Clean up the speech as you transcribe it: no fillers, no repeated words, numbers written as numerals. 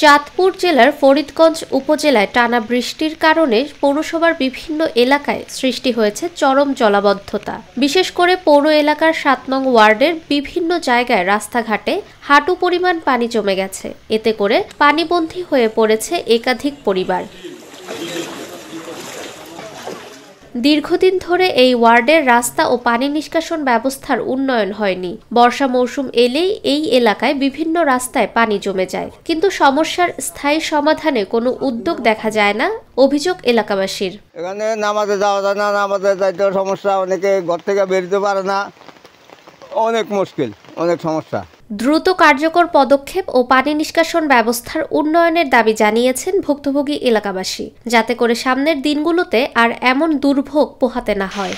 চাঁদপুর জেলার ফরিদগঞ্জ উপজেলায় টানা বৃষ্টির কারণে পৌরসভার বিভিন্ন এলাকায় সৃষ্টি হয়েছে চরম জলাবদ্ধতা। বিশেষ করে পৌর এলাকার ৭ নং ওয়ার্ডের বিভিন্ন জায়গায় রাস্তাঘাটে হাঁটু পরিমাণ পানি জমে গেছে। এতে করে পানিবন্দী হয়ে পড়েছে একাধিক পরিবার। দীর্ঘদিন ধরে এই ওয়ার্ডের রাস্তা ও পানি নিষ্কাশন ব্যবস্থার উন্নয়ন হয়নি। বর্ষা মৌসুম এলেই এই এলাকায় বিভিন্ন রাস্তায় পানি জমে যায়, কিন্তু সমস্যার স্থায়ী সমাধানে কোনো উদ্যোগ দেখা যায় না, অভিযোগ এলাকাবাসীর। এখানে নামাজে যাওয়া যায় না, নামাজে যাইতে সমস্যা, অনেকে ঘর থেকে বেরোতে পারে না, অনেক মুশকিল, অনেক সমস্যা। দ্রুত কার্যকর পদক্ষেপ ও পানি নিষ্কাশন ব্যবস্থার উন্নয়নের দাবি জানিয়েছেন ভুক্তভোগী এলাকাবাসী, যাতে করে সামনের দিনগুলোতে আর এমন দুর্ভোগ পোহাতে না হয়।